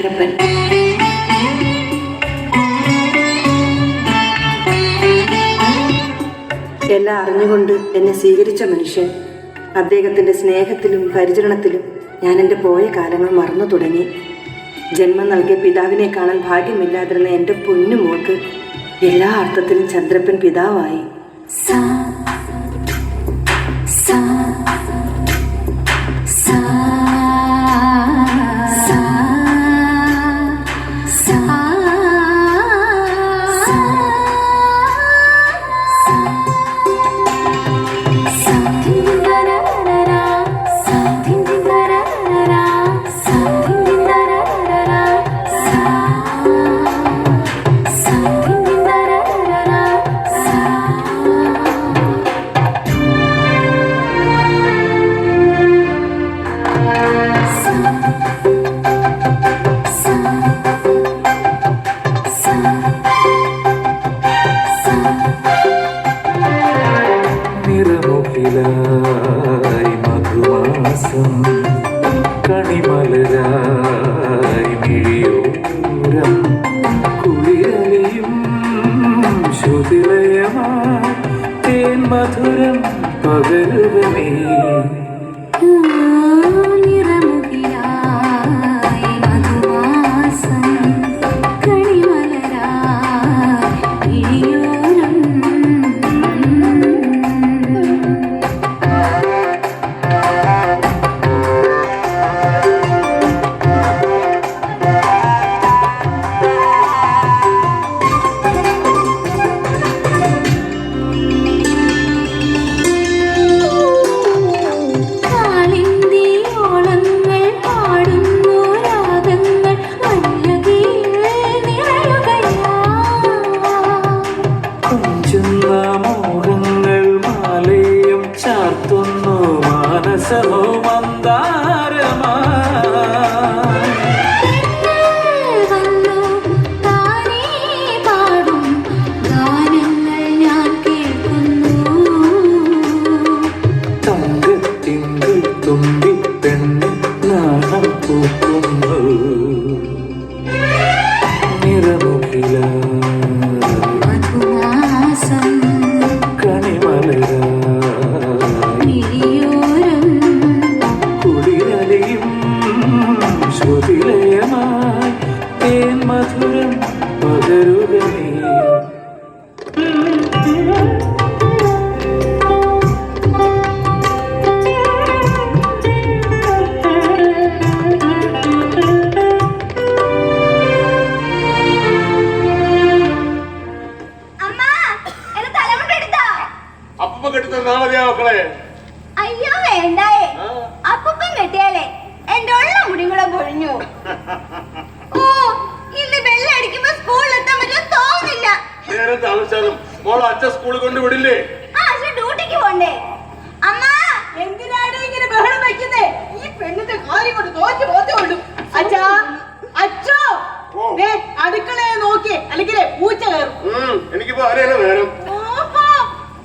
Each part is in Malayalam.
ചന്ദ്രപ്പൻ. എല്ലാം അറിഞ്ഞുകൊണ്ട് എന്നെ സ്വീകരിച്ച മനുഷ്യൻ, അദ്ദേഹത്തിൻ്റെ സ്നേഹത്തിലും പരിചരണത്തിലും ഞാൻ എൻ്റെ പോയ കാലങ്ങൾ മറന്നു തുടങ്ങി. ജന്മം നൽകിയ പിതാവിനെ കാണാൻ ഭാഗ്യമില്ലാതിരുന്ന എൻ്റെ പൊന്നുമോൾക്ക് എല്ലാ അർത്ഥത്തിലും ചന്ദ്രപ്പൻ പിതാവായി. മധുമാസം കണിമലരായി മിഴിയോരം കുളിരലിയും ശ്രുതിലയമാ തേൻ മധുരം പകരുവനേ. മോഹങ്ങൾ മാലയും ചാർത്തുന്നു മാനസമോ മന്ദാരമാ. തങ്കത്തിങ്കൾ തുമ്പി പെണ്ണ് നാണം പൂക്കുന്നു നിറമുഖില ശ്രുതിലയമായി തേൻ മധുരം പകരുകനേ. അയ്യോ വേണ്ടായേ, അപ്പൂപ്പൻ കെട്ടിയാലേ എന്റെ ഉള്ള മുടി കൂടെ പൊഴിഞ്ഞു. ഓ, ഇന്ന് ബെല്ലടിക്കുമ്പോ സ്കൂളിൽ എത്താൻ പറ്റും തോന്നില്ല. സ്കൂളിൽ കൊണ്ട് വിടില്ലേ? ആ, ഡ്യൂട്ടിക്ക് പോണ്ടേ. അമ്മ, എന്തിനാണ് ഇങ്ങനെ ബഹളം വയ്ക്കുന്നേ? ഈ പെണ്ണിന്റെ കാര്യം കൊണ്ട് തോറ്റു പോത്തുള്ളൂ. അച്ഛാ, അച്ഛോ, അടുക്കളയെ നോക്കി അല്ലെങ്കിൽ പൂച്ച കയറും. എനിക്കിപ്പോ ആരെയാണ് വേണം?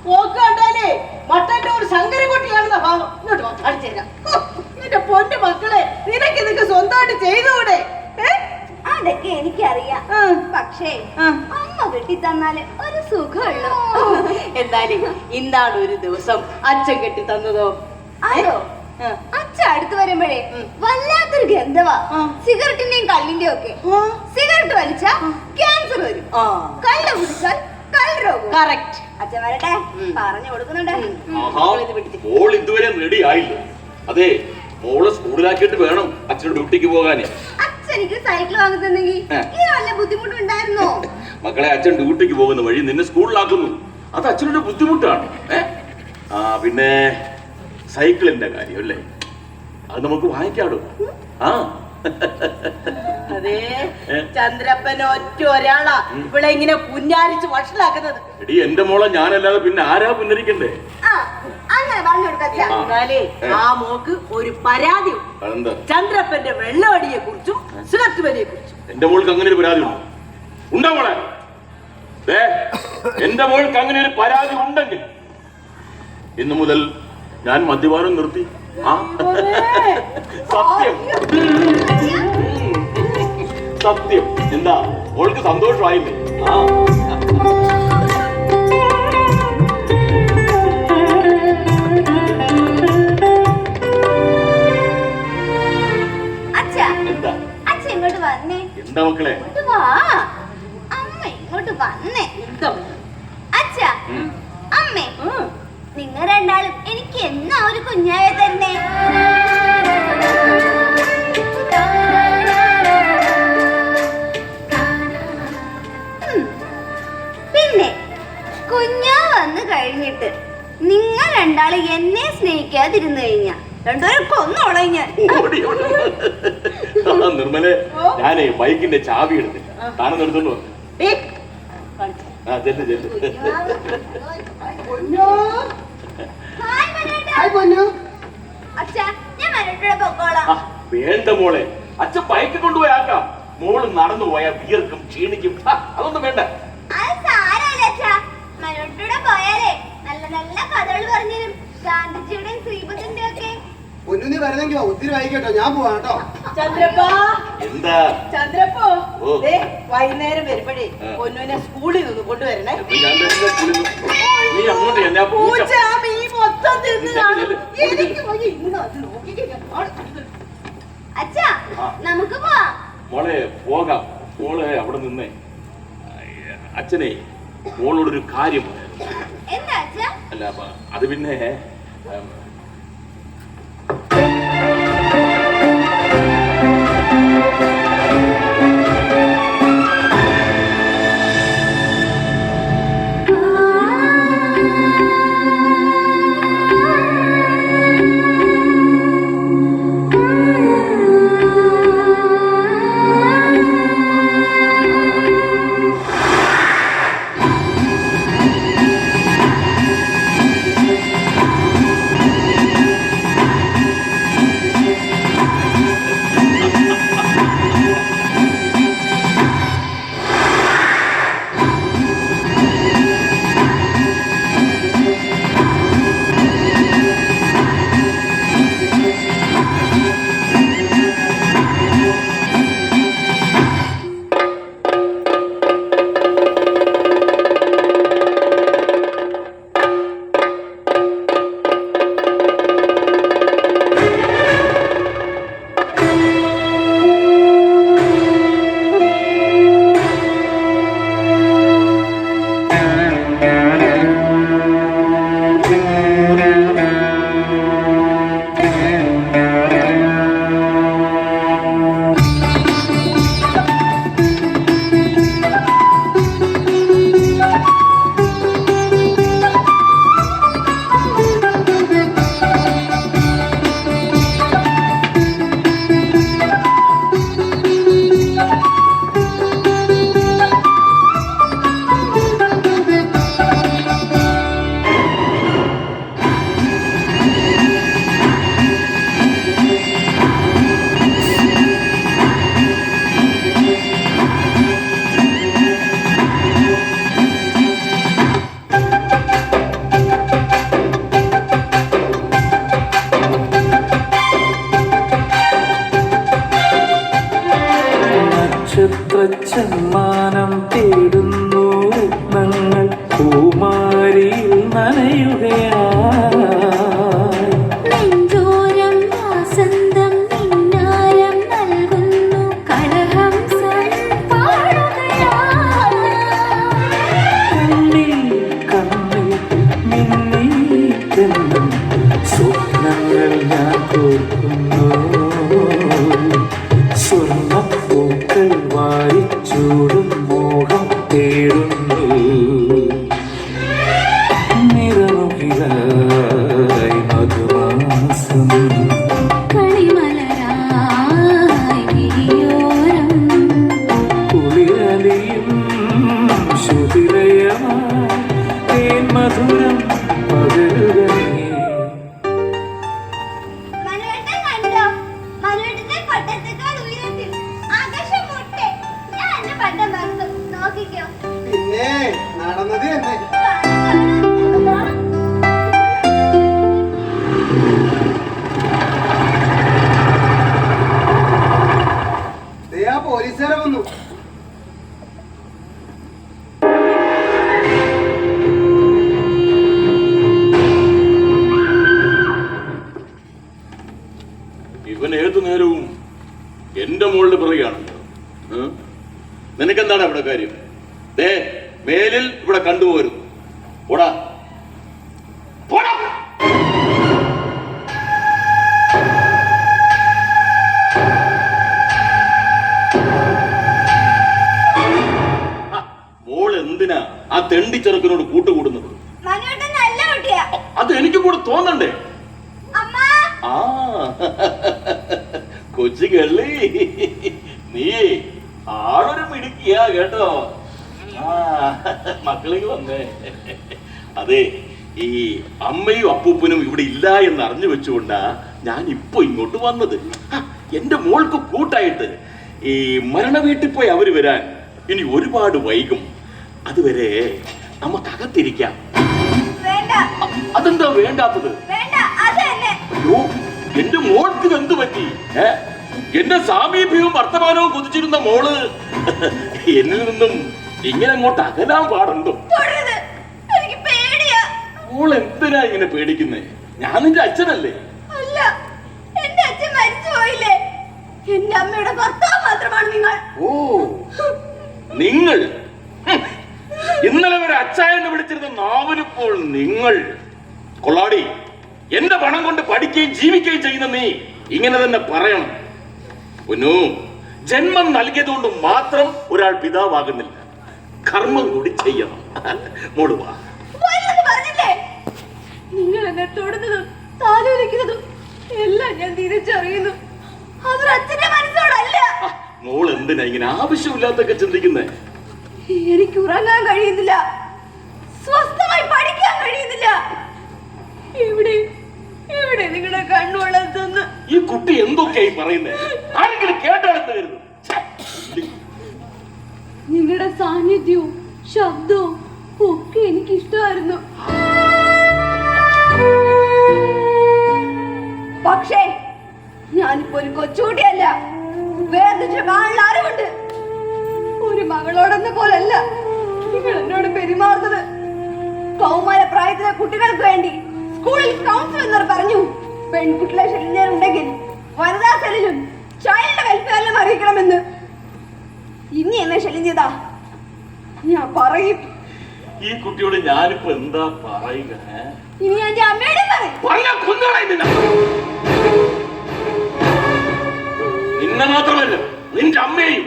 പോക്ക് കണ്ടാലേ മട്ടന്നൂർ ശങ്കരൻകുട്ടിയാണെന്ന ഭാവം. ഇങ്ങോട്ട് അടിച്ചേരാം. എന്റെ പൊന്നു മക്കളെ, നിനക്ക് ഇതൊക്കെ സ്വന്തമായിട്ട് ചെയ്തുകൂടെ? അതൊക്കെ എനിക്കറിയാം, പക്ഷേ അമ്മ കെട്ടി തന്നാല് ഒരു സുഖമുള്ളൂ. എന്തായാലും ഇന്നാണ് ഒരു ദിവസം അച്ഛൻ കെട്ടി തന്നതോ? അതോ, അച്ഛൻ അടുത്ത് വരുമ്പോഴേ വല്ലാത്തൊരു ഗന്ധവാ. സിഗരറ്റിന്റെയും കള്ളിന്റെയും ഒക്കെ. സിഗരറ്റ് വലിച്ചാ ക്യാൻസർ വരും, കള്ള് കുടിച്ചാൽ കള്ളരോഗം. കറക്റ്റ്. അച്ഛൻ വരട്ടെ, പറഞ്ഞു കൊടുക്കുന്നുണ്ട്. ഇതുവരെ റെഡി ആയില്ല. അതെ, മോളെ സ്കൂളിലാക്കിയിട്ട് വേണം അച്ഛനോട് ഡ്യൂട്ടിക്ക് പോകാന്. അച്ഛനിക്ക് സൈക്കിൾ വാങ്ങി തന്നെങ്കിൽ ഇത് വല്ല ബുദ്ധിമുട്ടുണ്ടായിരുന്നോ? മക്കളെ, അച്ഛൻ ഡ്യൂട്ടിക്ക് പോകുന്ന വഴി നിന്നെ സ്കൂളിലാക്കുന്നു. അത് അച്ഛനൊരു ബുദ്ധിമുട്ടാണ്. പിന്നെ സൈക്കിളിന്റെ കാര്യം അല്ലേ, അത് നമുക്ക് വാങ്ങിക്കാടോ. അതെ, ചന്ദ്രപ്പൻ ഒറ്റ ഒരാളാ ഇവിടെ ഇങ്ങനെ പുന്നാരിച്ച് വഷളാക്കുന്നത്. എടി, എന്റെ മോളെ ഞാനല്ലാതെ പിന്നെ ആരാ പുന്നരിക്കണ്ടേ? എന്നാലേ ആ മോക്ക് ഒരു പരാതി ഉണ്ട്. ചന്ദ്രപ്പന്റെ വെള്ളമടിയെ കുറിച്ചും സിഗരറ്റ് വലിയെ കുറിച്ചും. എന്റെ മോൾക്ക് അങ്ങനെ ഒരു പരാതി ഉണ്ടോ? ഉണ്ടോ മോളെ? എന്റെ മോൾക്ക് അങ്ങനെ ഒരു പരാതി ഉണ്ടെങ്കിൽ ഇന്നു മുതൽ ഞാൻ മദ്യപാനം നിർത്തി. സത്യം. സത്യം. എന്താ ഓൾക്ക് സന്തോഷമായില്ലേ? ആ എന്താ എന്താ മക്കളെ? അമ്മ ഇങ്ങോട്ട് വന്നേ. അച്ഛാ അമ്മേ, നിങ്ങൾ രണ്ടാളും എനിക്ക് എന്നാ ഒരു കുഞ്ഞായ തരുന്നേ? പിന്നെ കുഞ്ഞാ വന്നു കഴിഞ്ഞിട്ട് നിങ്ങൾ രണ്ടാള് എന്നെ സ്നേഹിക്കാതിരുന്നു കഴിഞ്ഞാ രണ്ടുപേരും കൊന്നോളാം ഞാൻ. നിർമ്മലെ, ഞാനേ ബൈക്കിന്റെ ചാവി എടുത്തില്ല, താനെന്ന് എടുത്തോണ്ട് വന്നു. വേണ്ട മോളെ, അച്ഛൻ ബൈക്ക് കൊണ്ടുപോയി ആക്കാം. മോള് നടന്നു പോയാൽ വിയർക്കും, ക്ഷീണിക്കും. അതൊന്നും വേണ്ട. പോയാലേ നല്ല നല്ല കഥകൾ പറഞ്ഞുതരും, ഗാന്ധിജിയുടെയും ശ്രീബുദ്ധന്റെ ഒക്കെ. പൊന്നുണ്ണി വരുന്നെങ്കി ഒത്തിരി വൈകിട്ടോ, ഞാൻ പോവാ കേട്ടോ. ചന്ദ്രപ്പാ, എന്താ ചന്ദ്രപ്പോ, വൈകുന്നേരം വരുമ്പോഴേ പൊന്നുവിനെ സ്കൂളിൽ നിന്ന് കൊണ്ടുവരണേ. നീ അങ്ങോട്ട് എന്നാ പൂച്ച ഈ മൊത്തം തിന്ന് കാണും. എനിക്ക് വയ്യ, ഇന്ന് അത് നോക്കിക്കഴിഞ്ഞാൽ. അച്ഛാ നമുക്ക് പോവാം. മോളെ പോകാം. മോളെ അവിടെ നിന്നേ. അച്ഛനെ മോളോടൊരു കാര്യം പറയാം. എന്താ അച്ഛാ? അല്ല അത് പിന്നെ നക്ഷത്രച്ചമ്മാനം തേടുന്നു രത്നങ്ങൾ പൂമാരിയിൽ നനയുകയായി. നെഞ്ചോരം വാസന്തം മിന്നാരം നൽകുന്നു കടഹംസം പാടുകയായി. കണ്ണിൽ കണ്ണിൽ മിന്നിക്കെന്നും സ്വപ്നങ്ങൾ ഞാൻ കോർക്കുന്നു. സ്വർണ്ണപ്പൂക്കൾ വാരിച്ചൂടും മോഹം തേടുന്നു. നിറമുകിലായി മധുമാസം കളിമലരായി വിരിയോരം കുളിരലിയും ശുതിലയമായി തേൻ മധുരം പകരുകയേ. മനുവേട്ടൻ കണ്ടോ? മനുവേട്ടന്റെ പട്ടത്തേക്കാൾ ഉയരത്തിൽ ആകാശം മുട്ടെ. ഞാൻ എന്റെ പട്ടം പറന്നു നോക്കിക്കോ. പിന്നെ നടന്നത് തന്നെ. ദേ ആ പോലീസ് ഓഫീസറെ വന്നു. ഇവൻ ഏതു നേരവും എന്റെ മോളിൽ പറയുകയാണല്ലോ. നിനക്കെന്താണ് അവിടെ കാര്യം? ദേ മേലിൽ ഇവിടെ കണ്ടുപോരുന്നു. പോടാ പോടാ. മോൾ എന്തിനാ ആ തെണ്ടി ചെറുക്കനോട് കൂട്ടുകൂടുന്നത്? മനുവേട്ടൻ നല്ല കുട്ടിയാ. അത് എനിക്കും കൂടെ തോന്നണ്ടേ? അമ്മ ആ കൊച്ചു കള്ളി, നീ ആളൊരു മിടുക്കിയാ കേട്ടോ. ആ മക്കളിക്ക് വന്നേ. അതെ, ഈ അമ്മയും അപ്പൂപ്പനും ഇവിടെ ഇല്ല എന്ന് അറിഞ്ഞു വെച്ചുകൊണ്ടാ ഞാൻ ഇപ്പൊ ഇങ്ങോട്ട് വന്നത്. എന്റെ മോൾക്ക് കൂട്ടായിട്ട് ഈ മരണ വീട്ടിൽ പോയി അവര് വരാൻ ഇനി ഒരുപാട് വൈകും. അതുവരെ നമുക്കകത്തിരിക്കാം. വേണ്ട. അതെന്താ വേണ്ടാത്തത്? വേണ്ട, അത് തന്നെ. അയ്യോ, എന്റെ മോൾക്ക് എന്ത് പറ്റി? എന്റെ സാമീപ്യവും വർത്തമാനവും കൊതിച്ചിരുന്ന മോള് എന്നിൽ നിന്നും ഇങ്ങനെ അങ്ങോട്ട് അകലാൻ പാടുണ്ടോ? തൊടരുത്, എനിക്ക് പേടിയാ. മോൾ എന്തിനാ ഇങ്ങനെ പേടിക്കുന്നേ? ഞാൻ നിന്റെ അച്ഛനല്ലേ? അല്ല, എന്റെ അച്ഛൻ മരിച്ചു പോയില്ലേ? എന്റെ അമ്മയുടെ ഭർത്താവ് മാത്രമാണ് നിങ്ങൾ. ഓ, നിങ്ങൾ ഇന്നലെ വരെ അച്ചായെന്ന് വിളിച്ചിരുന്ന നാവിനിപ്പോൾ നിങ്ങൾ. കൊള്ളാടി, എന്റെ പണം കൊണ്ട് പഠിക്കുകയും ജീവിക്കുകയും ചെയ്യുന്ന നീ ഇങ്ങനെ തന്നെ പറയണം. പൊന്നു, ജന്മം നൽകിയതുകൊണ്ട് മാത്രം ഒരാൾ പിതാവാകുന്നില്ല. കർമ്മം കൂടി ചെയ്യണം. മോള് വാ. പറഞ്ഞില്ലേ, നിങ്ങൾ എന്നെ തൊടുന്നതും താലോലിക്കുന്നതും എല്ലാം ഞാൻ തിരിച്ചറിയുന്നു. അതൊരു അച്ഛന്റെ മനസ്സോടല്ല. മോൾ എന്തിനാ ഇങ്ങനെ ആവശ്യമില്ലാത്തൊക്കെ ചിന്തിക്കുന്നേ? എനിക്ക് ഉറങ്ങാൻ കഴിയുന്നില്ല, സ്വസ്ഥമായി പഠിക്കാൻ കഴിയുന്നില്ല. ഇവിടെ ഇവിടെ നിങ്ങളുടെ കണ്ണു വളർത്തുന്നു. ഈ കുട്ടി എന്തൊക്കെയായി പറയുന്നേ? ആരെങ്കിലും കേട്ടാണെന്ന് കരുതുന്നു. നിങ്ങളുടെ സാന്നിധ്യവും ശബ്ദവും ഒക്കെ എനിക്ക് ഇഷ്ടമായിരുന്നു. പക്ഷേ ഞാനിപ്പോ ഒരു കൊച്ചുകുട്ടിയല്ല. വേദന കാണാനുള്ള അറിവുണ്ട്. ഒരു മകളോടെന്ന പോലല്ല നിങ്ങൾ എന്നോട് പെരുമാറുന്നത്. കൗമാര പ്രായത്തിലെ കുട്ടികൾക്ക് വേണ്ടി സ്കൂളിൽ കൗൺസിലർ പറഞ്ഞു, പെൺകുട്ടികളെ ശല്യം ഉണ്ടെങ്കിൽ വനിതാ സെല്ലിലും ചൈൽഡ് വെൽഫെയറിലും അറിയിക്കണമെന്ന്. ഇനി എന്നെ ശല്യം ചെയ്താ ഞാൻ പറയും. ഈ കുട്ടിയോട് ഞാനിപ്പോ എന്താ പറയുക? ഇനി എന്റെ അമ്മയുടെ പറയും. നിന്നെ മാത്രമല്ല, നിന്റെ അമ്മയെയും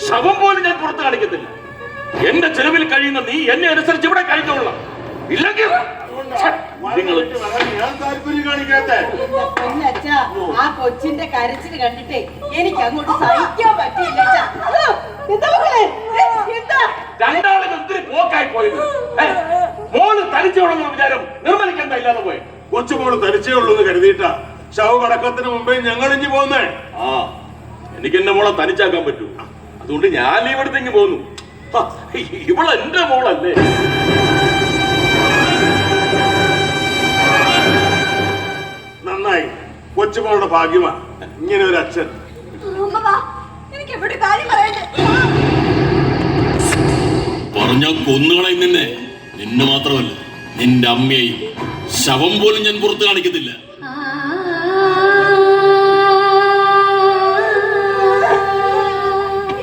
ശവം പോലും ഞാൻ പുറത്ത് കാണിക്കത്തില്ല. എന്റെ ചെലവിൽ കഴിയുന്ന നീ എന്നെ അനുസരിച്ച് ഇവിടെ കഴിഞ്ഞോളാം. ഇല്ലെങ്കിൽ നിങ്ങൾ ഞാൻ താല്പര്യം കാണിക്കാത്ത പൊന്നച്ഛാ, ആ കൊച്ചിന്റെ കരച്ചില് കണ്ടിട്ടേ എനിക്ക് അങ്ങോട്ട് സഹിക്കാൻ പറ്റിയില്ല. രണ്ടാളും ഒത്തിരി പോക്കായി പോയത്. മോള് തനിച്ചോളെന്ന വിചാരം നിർമ്മലിക്കണ്ട ഇല്ലാതെ പോയി. കൊച്ചുമോള് തനിച്ചേ ഉള്ളൂ എന്ന് കരുതിയിട്ടാ ശവകടക്കത്തിന് മുമ്പേ ഞങ്ങൾ ഇഞ്ഞു പോന്നേ. ആ, എനിക്ക് എന്റെ മോളെ തനിച്ചാക്കാൻ പറ്റൂ. അതുകൊണ്ട് ഞാൻ ഇവിടത്തേക്ക് പോന്നു. ഇവള് എന്റെ മോളല്ലേ? നന്നായി, കൊച്ചുമോളുടെ ഭാഗ്യമാ ഇങ്ങനെ ഒരു അച്ഛൻ. എനിക്ക് എവിടെ കാര്യം പറയണ്ടേ? പറഞ്ഞാ കൊന്നുകളയും നിന്നെ. നിന്നെ മാത്രമല്ല, നിന്റെ അമ്മയെയും ശവം പോലും ഞാൻ പുറത്ത് കാണിക്കത്തില്ല.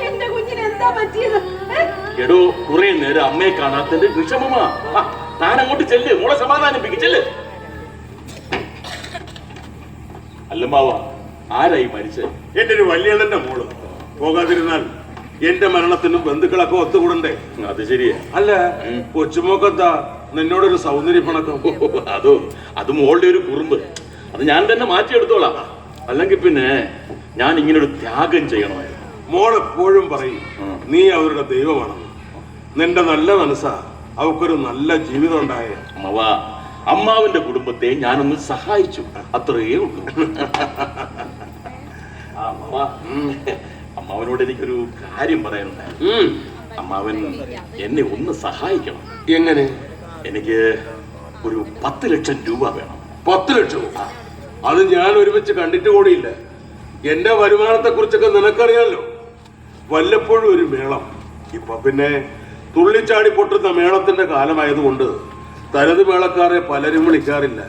എന്റെ കുഞ്ഞിന് എന്താ പറ്റിയത്? എടോ, കുറെ നേരം അമ്മയെ കാണാത്തതിന്റെ വിഷമമാ. താൻ അങ്ങോട്ട് ചെല്ല്, മോളെ സമാധാനിപ്പിക്കും. ചെല്ല്. അല്ലമ്മാവ, ആരായി മരിച്ചത്? എന്റെ ഒരു വല്യണ്ണന്റെ മോള്. പോകാതിരുന്നാൽ എന്റെ മരണത്തിനും ബന്ധുക്കളൊക്കെ ഒത്തുകൂടണ്ടേ? അത് ശരിയാ. അല്ല, കൊച്ചുമോക്കെന്താ നിന്നോടൊരു സൗന്ദര്യ പണക്കം? അത് മോളുടെ ഒരു കുറുമ്പ്. അത് ഞാൻ തന്നെ മാറ്റിയെടുത്തോളാം. അല്ലെങ്കിൽ പിന്നെ ഞാൻ ഇങ്ങനെ ഒരു ത്യാഗം ചെയ്യണമായിരുന്നു. മോൾ എപ്പോഴും പറയും നീ അവരുടെ ദൈവമാണെന്ന്. നിന്റെ നല്ല മനസ്സാ അവക്കൊരു നല്ല ജീവിതം ഉണ്ടായ. അമ്മവ, അമ്മാവന്റെ കുടുംബത്തെ ഞാനൊന്ന് സഹായിച്ചു, അത്രയേ ഉള്ളൂ. അമ്മവ, അമ്മാവനോട് എനിക്കൊരു കാര്യം പറയാനുണ്ടായിരുന്നു. അമ്മാവൻ എന്നെ ഒന്ന് സഹായിക്കണം. എങ്ങനെ? എനിക്ക് ഒരു 10 ലക്ഷം രൂപ വേണം. 10 ലക്ഷമോ? അത് ഞാൻ ഒരുമിച്ച് കണ്ടിട്ട് കൂടിയില്ല. എന്റെ വരുമാനത്തെ കുറിച്ചൊക്കെ നിനക്കറിയാലോ. വല്ലപ്പോഴും ഒരു മേളം. ഇപ്പൊ പിന്നെ തുള്ളിച്ചാടി പൊട്ടുന്ന മേളത്തിന്റെ കാലമായതുകൊണ്ട് തനത് മേളക്കാരെ പലരും വിളിക്കാറില്ല.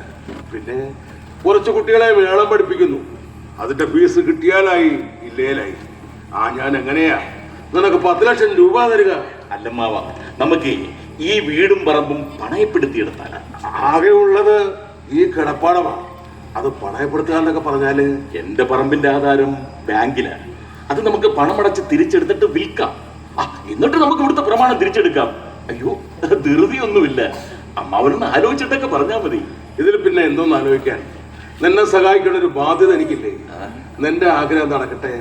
പിന്നെ കുറച്ച് കുട്ടികളെ മേളം പഠിപ്പിക്കുന്നു. അതിന്റെ ഫീസ് കിട്ടിയാലായി, ഇല്ലേലായി. ഞാൻ എങ്ങനെയാ നിനക്ക് 10 ലക്ഷം രൂപ തരിക? അല്ലമ്മാവ, നമുക്ക് ഈ വീടും പറമ്പും പണയപ്പെടുത്തിയെടുത്താല. ആകെ ഉള്ളത് ഈ കിടപ്പാടമാണ്. അത് പണയപ്പെടുത്തുക എന്നൊക്കെ പറഞ്ഞാല് എന്റെ പറമ്പിന്റെ ആധാരം ബാങ്കിലാണ്. അത് നമുക്ക് പണമടച്ച് തിരിച്ചെടുത്തിട്ട് വിൽക്കാം. എന്നിട്ട് നമുക്ക് ഇവിടുത്തെ പ്രമാണം തിരിച്ചെടുക്കാം. അയ്യോ, ധൃതിയൊന്നുമില്ല. അമ്മാവനൊന്ന് ആലോചിച്ചിട്ടൊക്കെ പറഞ്ഞാൽ മതി. ഇതിൽ പിന്നെ എന്തോന്ന് ആലോചിക്കാൻ? നിന്നെ സഹായിക്കേണ്ട ഒരു ബാധ്യത എനിക്കില്ലേ? നിന്റെ ആഗ്രഹം നടക്കട്ടെ.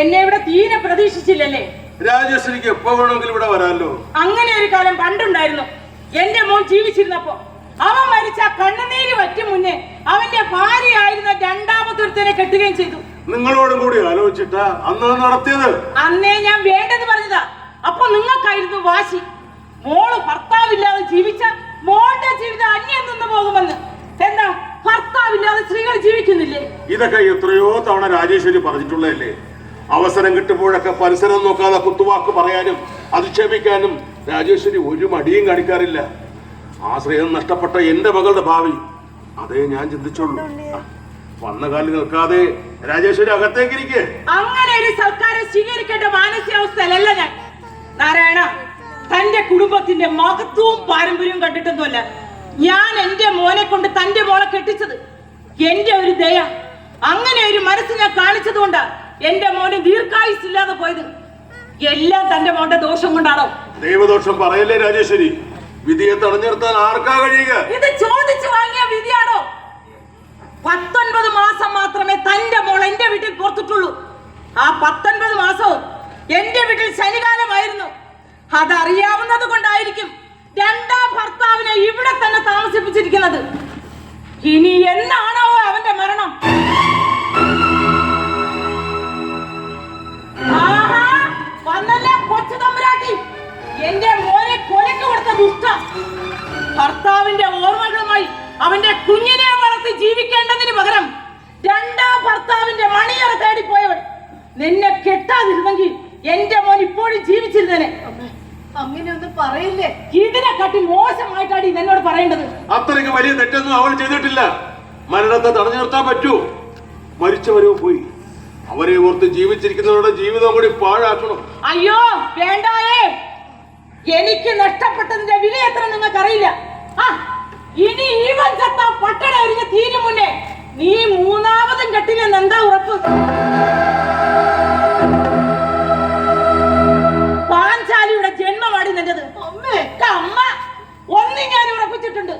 എന്നെ ഇവിടെ തീരെ പ്രതീക്ഷിച്ചില്ലല്ലേ? രാജേശ്വരിക്ക് എപ്പോ വേണമെങ്കിലും ഇവിടെ വരാമല്ലോ. അങ്ങനെ ഒരു കാലം പണ്ടുണ്ടായിരുന്നു. എന്റെ മോൻ ജീവിച്ചിരുന്നപ്പോ അവൻ മരിച്ച കണ്ണുനീര് വറ്റും മുന്നേ അവന്റെ ഭാര്യയായിരുന്ന രണ്ടാമത്തൊരുത്തനെ കെട്ടുകയും ചെയ്തു. നിങ്ങളോടും കൂടി ആലോചിച്ചിട്ടാ അന്ന് നടത്തിയത്. അന്നേ ഞാൻ വേണ്ടത് പറഞ്ഞതാ. അപ്പൊ നിങ്ങൾക്കായിരുന്നു വാശി. മോള് ഭർത്താവില്ലാതെ ജീവിച്ച മോളുടെ ജീവിതം അന്യം നിന്ന് പോകുമെന്ന്. എന്താ, ഭർത്താവില്ലാതെ സ്ത്രീകൾ ജീവിക്കുന്നില്ലേ? ഇതൊക്കെ എത്രയോ തവണ രാജേശ്വരി പറഞ്ഞിട്ടുള്ളതല്ലേ. അവസരം കിട്ടുമ്പോഴൊക്കെ പരിസരം നോക്കാതെ കുത്തുവാക്ക് പറയാനും അധിക്ഷേപിക്കാനും രാജേശ്വരി ഒരു മടിയും കാണിക്കാറില്ല. ആശ്രയം നഷ്ടപ്പെട്ട എന്റെ മകളുടെ ഭാവി അതേ ഞാൻ ചിന്തിച്ചുള്ളൂ. വന്ന കാലിൽ നിൽക്കാതെ രാജേശ്വരി അകത്തേക്ക് ഇരിക്കേ. അങ്ങനെ ഒരു സർക്കാരെ സ്വീകരിക്കേണ്ട മാനസികാവസ്ഥയിലല്ല ഞാൻ. നാരായണ, തന്റെ കുടുംബത്തിന്റെ മഹത്വവും പാരമ്പര്യവും കണ്ടിട്ടൊന്നുമല്ല ഞാൻ എന്റെ മോനെ കൊണ്ട് തന്റെ മോളെ കെട്ടിച്ചത്. എന്റെ ഒരു ദയ, അങ്ങനെ ഒരു മനസ്സ് ഞാൻ കാണിച്ചത് കൊണ്ടാ എന്റെ മോന് ദീർഘായുസില്ലാതെ പോയത്. എല്ലാം തന്റെ മോന്റെ ദോഷം കൊണ്ടാണോ? ദൈവദോഷം പറയല്ലേ രാജേശ്വരി. വിധിയെ തടഞ്ഞു നിർത്താൻ ആർക്കാ കഴിയുക? ഇത് ചോദിച്ചു വാങ്ങിയ വിധിയാണോ? 19 മാസം മാത്രമേ തന്റെ മോൾ എന്റെ വീട്ടിൽ പുറത്തിട്ടുള്ളൂ. ആ 19 മാസവും എന്റെ വീട്ടിൽ ശനികാലമായിരുന്നു. അതറിയാവുന്നത് കൊണ്ടായിരിക്കും രണ്ടാം ഭർത്താവിനെ ഇവിടെ തന്നെ താമസിപ്പിച്ചിരിക്കുന്നത്. ഇനി എന്നാണോ അവന്റെ മരണം? വന്നല്ല കൊച്ചു തമ്പുരാട്ടി, എന്റെ മോനെ കൊലക്ക് കൊടുത്ത ദുഷ്ട. ഭർത്താവിന്റെ ഓർമ്മകളുമായി അവന്റെ കുഞ്ഞിനെ വളർത്തി ജീവിക്കേണ്ടതിന് പകരം രണ്ടാം ഭർത്താവിന്റെ മണിയറ തേടിപ്പോയവൾ. നിന്നെ കെട്ടാതിരുന്നെങ്കിൽ എന്റെ മോൻ ഇപ്പോഴും ജീവിച്ചിരുന്നേനെ. അങ്ങനെയൊന്നും പറയില്ലേ. ഇതിനെക്കാട്ടി മോശമായിട്ടാണ് എന്നോട് പറയേണ്ടത്. അത്രയ്ക്ക് വലിയ തെറ്റൊന്നും അവൾ ചെയ്തിട്ടില്ല. മരണത്തെ തടഞ്ഞു നിർത്താൻ പറ്റൂ? മരിച്ചവരോ പോയി. അവരെ ഓർത്ത് ജീവിച്ചിരിക്കുന്നവരുടെ ജീവിതം കൂടി പാഴാക്കണം. അയ്യോ വേണ്ടായേ. എനിക്ക് നഷ്ടപ്പെട്ടതിന്റെ വില എത്ര നിങ്ങൾക്കറിയില്ല. ഇനി ഈ വഞ്ചത്ത പട്ടണ ഒരുങ്ങി തീരും മുന്നേ നീ മൂന്നാമതും കെട്ടില്ലെന്ന് എന്താ ഉറപ്പ്? പാഞ്ചാലിയുടെ ജന്മമാടി നിന്റത്. അമ്മ ഒന്നും ഞാൻ ഉറപ്പിച്ചിട്ടുണ്ട്.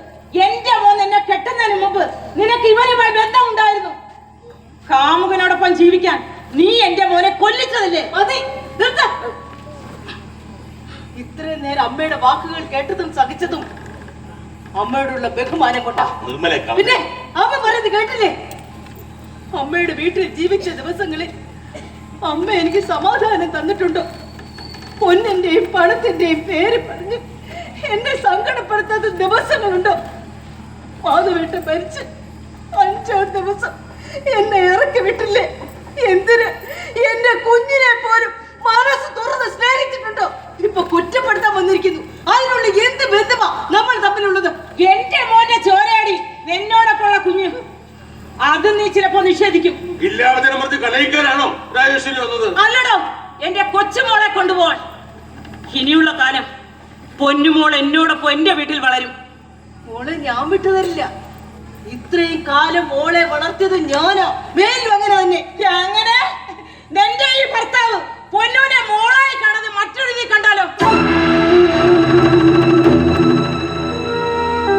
എന്റെ മോൻ എന്നെ കെട്ടുന്നതിന് മുമ്പ് നിനക്ക് ഇവരുമായി ബന്ധം ഉണ്ടായിരുന്നു. കാമുകനോടൊപ്പം ജീവിക്കാൻ നീ എന്റെ മോനെ കൊല്ലിച്ചതല്ലേ? മതി, നിർത്ത. ഇത്രയും നേരം അമ്മയുടെ വാക്കുകൾ കേട്ടതും സഹിച്ചതും അമ്മയോടുള്ള ബഹുമാനം കൊണ്ടാ. പിന്നെ അമ്മ പറയുന്നത് കേട്ടില്ലേ? അമ്മയുടെ വീട്ടിൽ ജീവിച്ച ദിവസങ്ങളിൽ അമ്മ എനിക്ക് സമാധാനം തന്നിട്ടുണ്ടോ? പൊന്നിന്റെയും പണത്തിന്റെയും പേര് പറഞ്ഞ് എന്നെ സങ്കടപ്പെടുത്താത്ത ദിവസങ്ങളുണ്ടോ? മാധവേട്ട മരിച്ച് 5-ാം ദിവസം എന്നെ ഇറക്കി വിട്ടില്ലേ? എന്തിന്? എന്റെ കുഞ്ഞിനെ പോലും മനസ്സ് തുറന്ന് സ്നേഹിച്ചിട്ടുണ്ടോ? ഇപ്പൊ കുറ്റപ്പെടുത്താൻ വന്നിരിക്കുന്നു. അതിനുള്ള എന്ത് ബന്ധമാ നമ്മൾ തമ്മിലുള്ളത്? എന്റെ മോന്റെ ചോരയാടി നിന്നോടൊപ്പമുള്ള കുഞ്ഞ്. അത് നീ ചിലപ്പോ നിഷേധിക്കും. കലയിക്കാനാണോ രാജേശ്വരി വന്നത്? അല്ലടോ, എന്റെ കൊച്ചുമോളെ കൊണ്ടുപോവാൻ. ഇനിയുള്ള കാലം പൊന്നുമോൾ എന്നോടൊപ്പം എന്റെ വീട്ടിൽ വളരും. മോളെ ഞാൻ വിട്ടു തരില്ല. ഇത്രയും കാലം മോളെ വളർത്തിയത് ഞാനാ. മേലും അങ്ങനെ തന്നെ. അങ്ങനെ നിന്റെ ഈ ഭർത്താവ് പൊന്നൂനെ മോളായി കാണാതെ മറ്റൊരു നീ കണ്ടാലോ?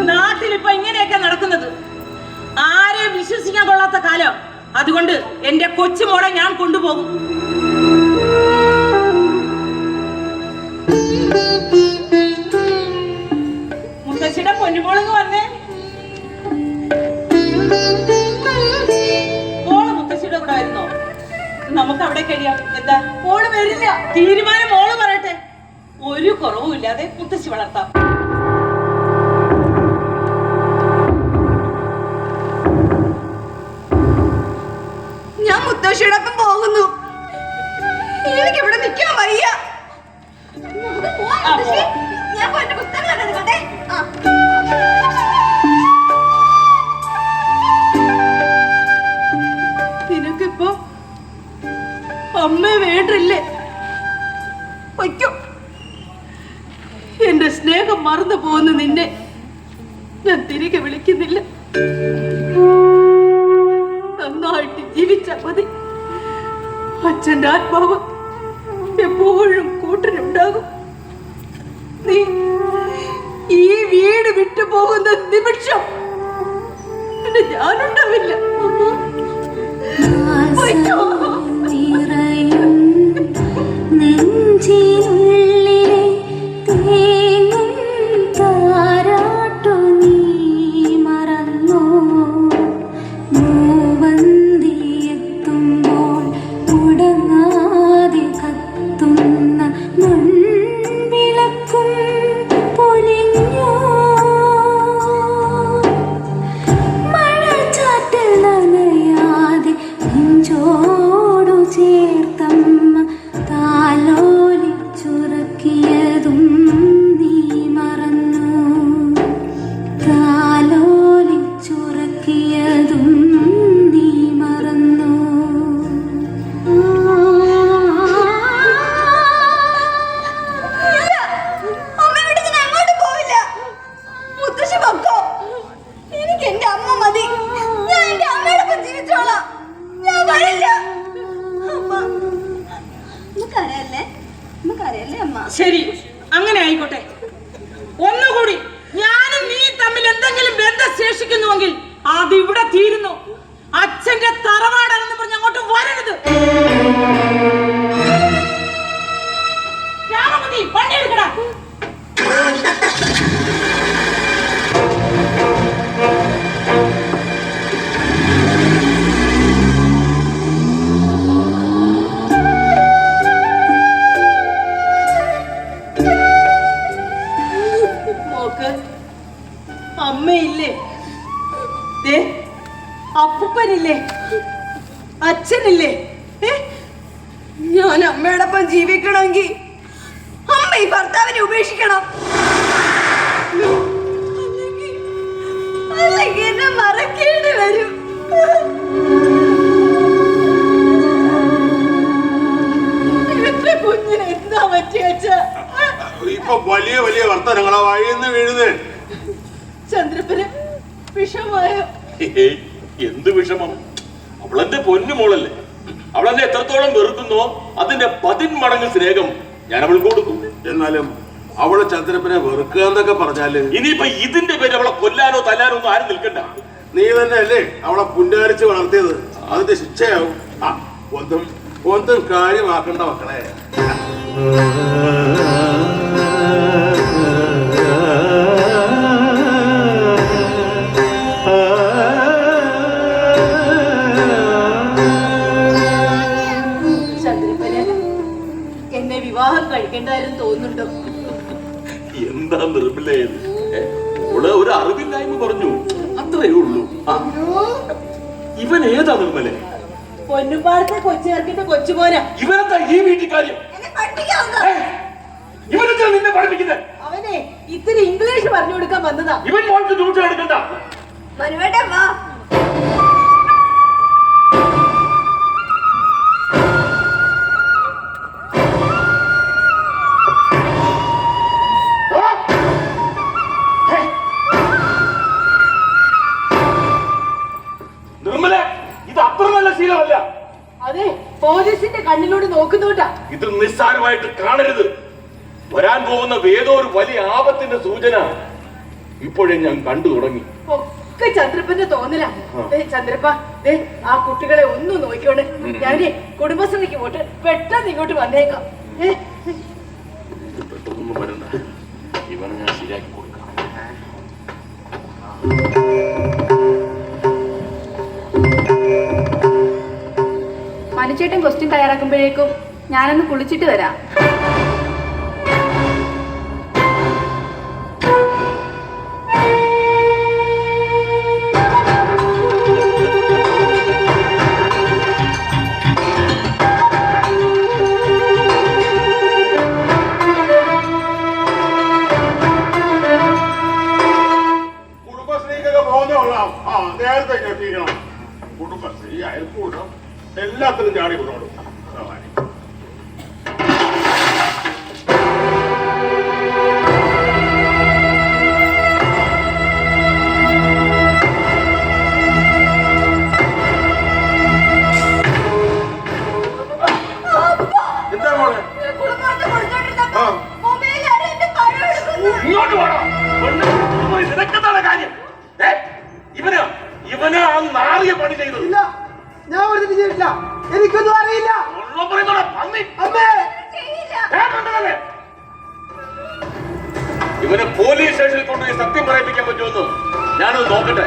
നാട്ടിലിപ്പോ ഇങ്ങനെയൊക്കെ നടക്കുന്നത്. ആരെയും വിശ്വസിക്കാൻ കൊള്ളാത്ത കാലം. അതുകൊണ്ട് എന്റെ കൊച്ചുമോളെ ഞാൻ കൊണ്ടുപോകും. എന്താ മോള് വരില്ല? തീരുമാനം മോള് പറയട്ടെ. ഒരു കുറവുമില്ലാതെ മുത്തശ്ശി വളർത്താം. ഞാൻ മുത്തശ്ശിയോടൊപ്പം പോകുന്നു. എനിക്കിവിടെ നിൽക്കാൻ വയ്യ. ഞാൻ പോയിട്ട് പുസ്തകം എടുക്കട്ടെ. നിനക്കിപ്പോ അമ്മ വേണ്ടില്ലേ? വയ്ക്കോ. എന്റെ സ്നേഹം മറന്നു പോകുന്ന നിന്നെ ഞാൻ തിരികെ വിളിക്കുന്നില്ല. നന്നായിട്ട് ജീവിച്ചാൽ മതി. അച്ഛന്റെ ആത്മാവ് എപ്പോഴും കൂട്ടിനുണ്ടാകും. നീ ഈ വീട് വിട്ടു പോകുന്ന നിമിഷം പിന്നെ ഞാനുണ്ടാവില്ല. നെഞ്ചിനുള്ളിലെ തേങ്ങും താരാട്ടു നീ മറന്നോ? മൂവന്തിയെത്തുമ്പോൾ മുടങ്ങാതെ കത്തുന്ന മൺവിളക്കും പൊലിഞ്ഞോ? മഴച്ചാറ്റിൽ നനയാതെ നെഞ്ചോടു ചേർത്തമ്മ താലോലിച്ചുറക്കിയതും നീ മറന്നു. താലോലിച്ചുറക്കിയതും നീ മറന്നു. അമ്മ വീട്ടിൽ ഞാൻ അങ്ങോട്ട് പോവില്ല. മുത്തശ്ശി പൊക്കോ. എനിക്ക് എന്റെ അമ്മ മതി. ഞാൻ എന്റെ അമ്മയോടൊപ്പം ജീവിച്ചോളാം. ഞാൻ വരില്ല. അമ്മ നമുക്കറിയല്ലേ? നമുക്കറിയല്ലേ അമ്മ? ശരി, അങ്ങനെ ആയിക്കോട്ടെ. ഒന്നുകൂടി ഞാനും നീ തമ്മിൽ എന്തെങ്കിലും ബന്ധം ശേഷിക്കുന്നുവെങ്കിൽ അത് ഇവിടെ തീരുന്നു. അച്ഛന്റെ തറവാടാണെന്ന് പറഞ്ഞ് അങ്ങോട്ട് വരരുത്. രാമമതി, വണ്ടി എടുക്കടാ. മോക്ക് അമ്മയില്ലേ? ദേ, അപ്പൂപ്പനില്ലേ? അച്ഛനില്ലേ? ഞാൻ അമ്മയോടൊപ്പം ജീവിക്കണമെങ്കിൽ അമ്മ ഈ ഭർത്താവിനെ ഉപേക്ഷിക്കണം. അല്ലെങ്കിൽ എന്നെ മറക്കേണ്ടി വരും. എന്റെ കുഞ്ഞിന് എന്താ പറ്റിയ അച്ഛാ? ഇപ്പൊ വലിയ വലിയ വർത്തനങ്ങളാ വഴിന്ന് വീഴുന്നേ. ചന്ദ്രപ്പന് വിഷമായോ? എന്ത് വിഷമം? അവളെന്റെ പൊന്നു മോളല്ലേ. അവളെന്നെ എത്രത്തോളം വെറുക്കുന്നോ അതിന്റെ 10 മടങ്ങ് സ്നേഹം ഞാൻ അവൾക്ക് കൊടുക്കും. എന്നാലും അവള് ചന്ദ്രപ്പനെ വെറുക്കുക എന്നൊക്കെ പറഞ്ഞാല് ഇനിയിപ്പൊ ഇതിന്റെ പേര് അവളെ കൊല്ലാനോ തല്ലാനോ ഒന്നും ആരും നിൽക്കണ്ട. നീ തന്നെ അല്ലേ അവളെ പുന്നാരിച്ച് വളർത്തിയത്? അതിന്റെ ശിക്ഷയാവും. ഒന്നും കാര്യമാക്കണ്ട മക്കളെ. ചന്ദ്രപ്പന് എന്നെ വിവാഹം കഴിക്കണ്ടായിരുന്നു തോന്നുന്നുണ്ടോ? എന്താ നിർമ്മലയത്? ഓള് ഒരു അറിവില്ലായ്മ പറഞ്ഞു, അത്രയേ ഉള്ളൂ. ഇവൻ ഏതാ നിർമ്മലെ? പൊന്നുപാടത്തെ കൊച്ചുകാർക്കിന്റെ കൊച്ചുമോനാ. ഇവനെന്താ ഈ വീട്ടിൽ കാര്യം? ഇവനെന്താ നിന്നെ പഠിപ്പിക്കുന്നത്? അവനെ ഇത്തിരി ഇംഗ്ലീഷ് പറഞ്ഞു കൊടുക്കാൻ വന്നതാ. ഇവൻ മോൾക്ക് ഡ്യൂട്ടി എടുക്കണ്ട. മനുവേട്ടാ വാ. നിർമ്മല, ഇത് അത്ര നല്ല ശീലമല്ല. അതെ, പോലീസിന്റെ കണ്ണിലൂടെ നോക്കുന്നോട്ടാ. ഇത് നിസ്സാരമായിട്ട് കാണരുത്. വരാൻ പോകുന്ന ഏതോ ഒരു വലിയ ആപത്തിന്റെ സൂചന ഇപ്പോഴേ ഞാൻ കണ്ടു തുടങ്ങി. ഒക്കെ ചന്ദ്രപ്പന്റെ തോന്നലാ. ചന്ദ്രപ്പ, ആ കുട്ടികളെ ഒന്ന് നോക്കിക്കോണ്ട് ഞാനേ കുടുംബശ്രീക്ക് പോട്ട് പെട്ടെന്ന് ഇങ്ങോട്ട് വന്നേക്കാം. പെട്ടെന്നൊന്നും വരണ്ട. ഇവനെ ഞാൻ ശരിയാക്കി കൊടുക്കാം. അനുചേട്ടൻ ക്വസ്റ്റ്യൻ തയ്യാറാക്കുമ്പോഴേക്കും ഞാനൊന്ന് കുളിച്ചിട്ട് വരാം. കുടുംബശ്രീക്കൊക്കെ പോകുന്നോളാം. നേരത്തെ എത്തിക്കണം. കുടുംബശ്രീ അയൽക്കൂട്ടം എല്ലാത്തിലും ചാടി കൊണ്ടോടും. എന്താ മോളെ? ഇങ്ങോട്ട് പോണോ? നിനക്കെന്താണ് കാര്യം? ഇവന് ആ നാറിയ പണി ചെയ്തത്. ഞാൻ ഒരു ചെയ്തില്ല, എനിക്കൊന്നും അറിയില്ല. ഇവന് പോലീസ് സ്റ്റേഷനിൽ കൊണ്ടുപോയി സത്യം പറയിപ്പിക്കാൻ പറ്റുമെന്ന് ഞാനൊന്ന് നോക്കട്ടെ.